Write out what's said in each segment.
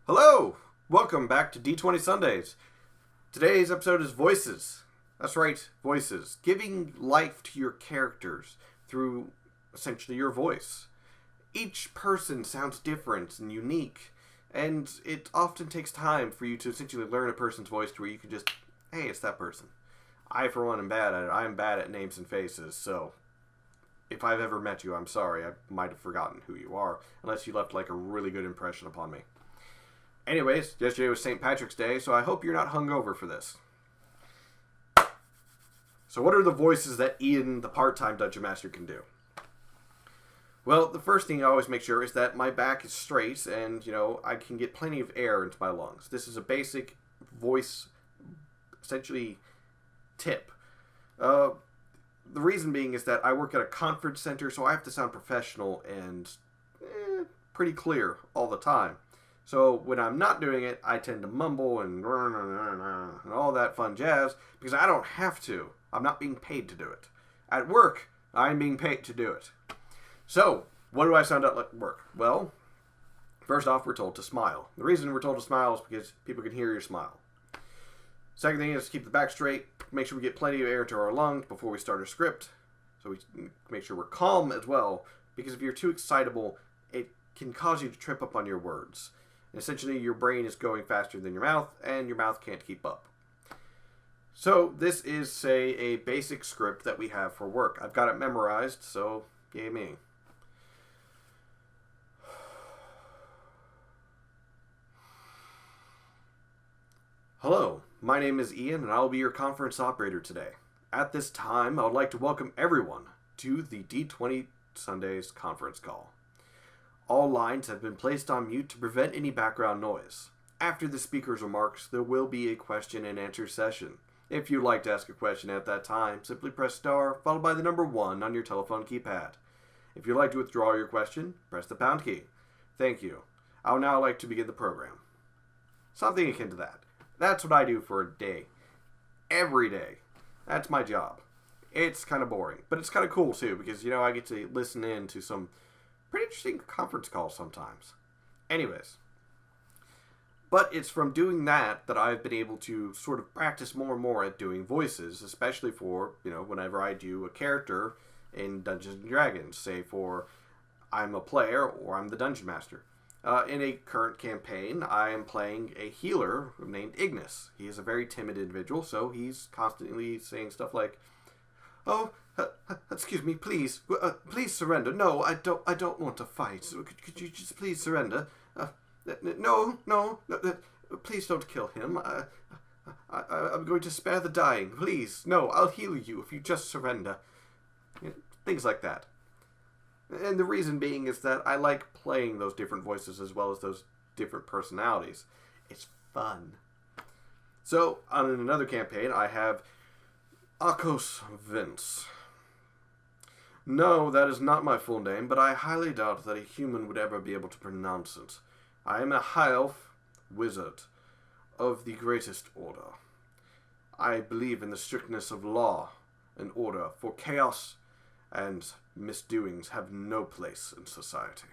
Hello! Welcome back to D20 Sundays. Today's episode is Voices. That's right, voices. Giving life to your characters through essentially your voice. Each person sounds different and unique, and it often takes time for you to essentially learn a person's voice to where you can just, hey, it's that person. I, for one, am bad at it. I'm bad at names and faces, so if I've ever met you, I'm sorry. I might have forgotten who you are, unless you left like a really good impression upon me. Anyways, yesterday was St. Patrick's Day, so I hope you're not hungover for this. So what are the voices that Ian, the part-time Dungeon Master, can do? Well, the first thing I always make sure is that my back is straight and, I can get plenty of air into my lungs. This is a basic voice, essentially, tip. The reason being is that I work at a conference center, so I have to sound professional and pretty clear all the time. So when I'm not doing it, I tend to mumble and all that fun jazz because I don't have to. I'm not being paid to do it. At work, I'm being paid to do it. So, what do I sound out like at work? Well, first off, we're told to smile. The reason we're told to smile is because people can hear your smile. Second thing is to keep the back straight. Make sure we get plenty of air to our lungs before we start our script. So we make sure we're calm as well, because if you're too excitable, it can cause you to trip up on your words. And essentially, your brain is going faster than your mouth, and your mouth can't keep up. So this is, say, a basic script that we have for work. I've got it memorized, so yay me. Hello, my name is Ian, and I'll be your conference operator today. At this time, I would like to welcome everyone to the D20 Sundays conference call. All lines have been placed on mute to prevent any background noise. After the speaker's remarks, there will be a question and answer session. If you'd like to ask a question at that time, simply press star followed by the number 1 on your telephone keypad. If you'd like to withdraw your question, press the pound key. Thank you. I would now like to begin the program. Something akin to that. That's what I do for a day. Every day. That's my job. It's kind of boring, but it's kind of cool too because, I get to listen in to some pretty interesting conference calls sometimes. Anyways. But it's from doing that I've been able to sort of practice more and more at doing voices, especially for, whenever I do a character in Dungeons & Dragons, say for I'm a player or I'm the Dungeon Master. In a current campaign, I am playing a healer named Ignis. He is a very timid individual, so he's constantly saying stuff like, "Oh, excuse me, please surrender. No, I don't want to fight. Could you just please surrender? No, please don't kill him. I'm going to spare the dying. Please, no, I'll heal you if you just surrender." Things like that. And the reason being is that I like playing those different voices as well as those different personalities. It's fun. So, on another campaign, I have Akos Vince. No, that is not my full name, but I highly doubt that a human would ever be able to pronounce it. I am a high elf wizard of the greatest order. I believe in the strictness of law and order, for chaos and misdoings have no place in society.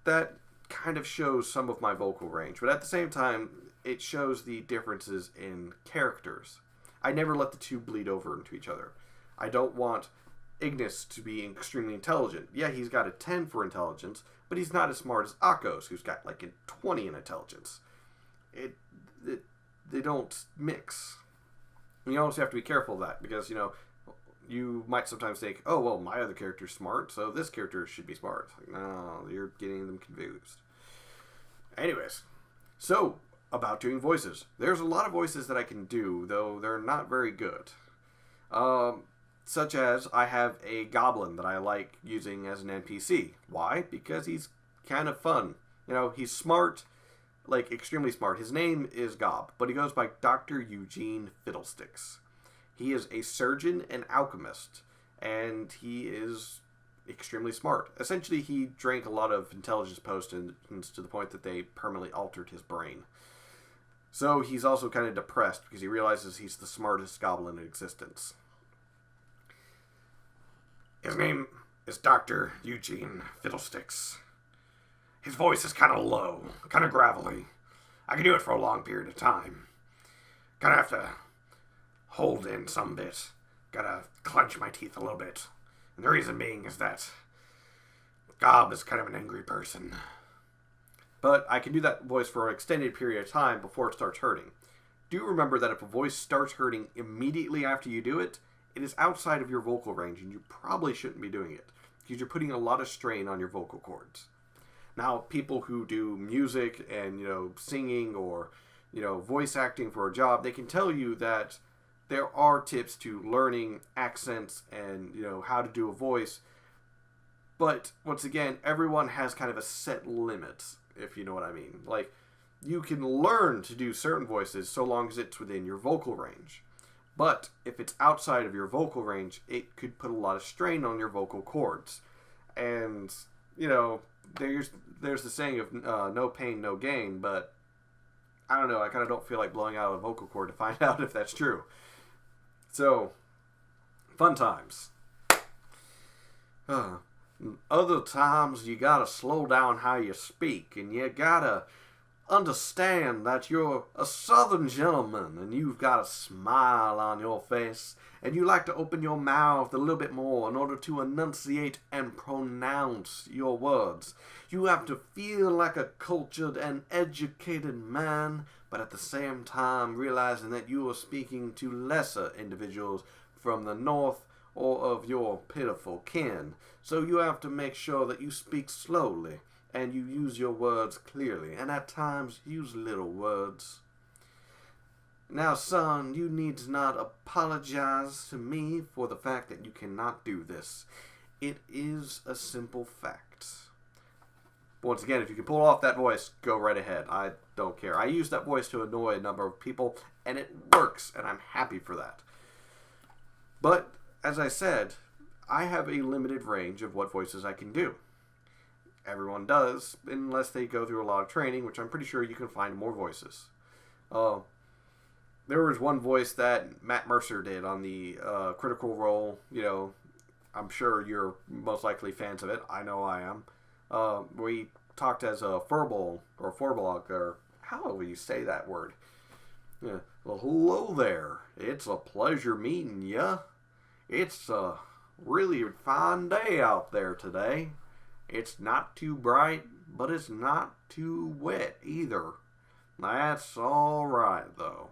That kind of shows some of my vocal range, but at the same time, it shows the differences in characters. I never let the two bleed over into each other. I don't want Ignis to be extremely intelligent. Yeah, he's got a 10 for intelligence, but he's not as smart as Akos, who's got like a 20 in intelligence. They don't mix. You always have to be careful of that, because, you might sometimes think, oh, well, my other character's smart, so this character should be smart. It's like, no, you're getting them confused. Anyways, so, about doing voices. There's a lot of voices that I can do, though they're not very good. Such as, I have a goblin that I like using as an NPC. Why? Because he's kind of fun. He's smart, like extremely smart. His name is Gob, but he goes by Dr. Eugene Fiddlesticks. He is a surgeon and alchemist, and he is extremely smart. Essentially, he drank a lot of intelligence potions to the point that they permanently altered his brain. So he's also kind of depressed because he realizes he's the smartest goblin in existence. His name is Dr. Eugene Fiddlesticks. his voice is kind of low, kind of gravelly. I can do it for a long period of time. Gotta have to hold in some bit. Gotta clench my teeth a little bit. And the reason being is that Gob is kind of an angry person. But I can do that voice for an extended period of time before it starts hurting. Do remember that if a voice starts hurting immediately after you do it, it is outside of your vocal range and you probably shouldn't be doing it because you're putting a lot of strain on your vocal cords. Now, people who do music and, singing or, voice acting for a job, they can tell you that there are tips to learning accents and, how to do a voice. But, once again, everyone has kind of a set limit, if you know what I mean. Like, you can learn to do certain voices so long as it's within your vocal range. But if it's outside of your vocal range, it could put a lot of strain on your vocal cords. And, there's the saying of no pain, no gain, but I don't know, I kind of don't feel like blowing out a vocal cord to find out if that's true. So, fun times. Other times you gotta slow down how you speak, and you gotta understand that you're a southern gentleman and you've got a smile on your face and you like to open your mouth a little bit more in order to enunciate and pronounce your words. You have to feel like a cultured and educated man, but at the same time realizing that you are speaking to lesser individuals from the north or of your pitiful kin. So you have to make sure that you speak slowly and you use your words clearly, and at times use little words. Now, son, you need not apologize to me for the fact that you cannot do this. It is a simple fact. Once again, if you can pull off that voice, go right ahead. I don't care. I use that voice to annoy a number of people, and it works, and I'm happy for that. But, as I said, I have a limited range of what voices I can do. Everyone does, unless they go through a lot of training, which I'm pretty sure you can find more voices. There was one voice that Matt Mercer did on the Critical Role. I'm sure you're most likely fans of it. I know I am. We talked as a Furbolg, or Forbolg, or however you say that word. Yeah. Well, hello there. It's a pleasure meeting ya. It's a really fine day out there today. It's not too bright, but it's not too wet either. That's alright, though.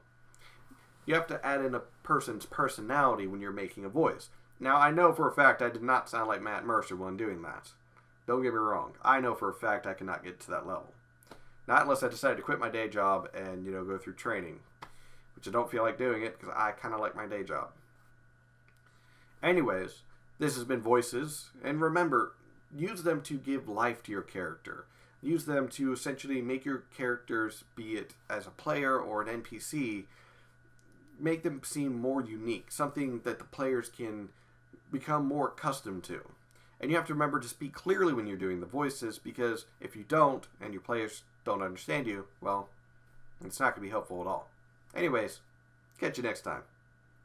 You have to add in a person's personality when you're making a voice. Now, I know for a fact I did not sound like Matt Mercer when doing that. Don't get me wrong. I know for a fact I cannot get to that level. Not unless I decide to quit my day job and, go through training. Which I don't feel like doing it because I kind of like my day job. Anyways, this has been Voices. And remember, use them to give life to your character. Use them to essentially make your characters, be it as a player or an NPC, make them seem more unique. Something that the players can become more accustomed to. And you have to remember to speak clearly when you're doing the voices, because if you don't, and your players don't understand you, well, it's not going to be helpful at all. Anyways, catch you next time.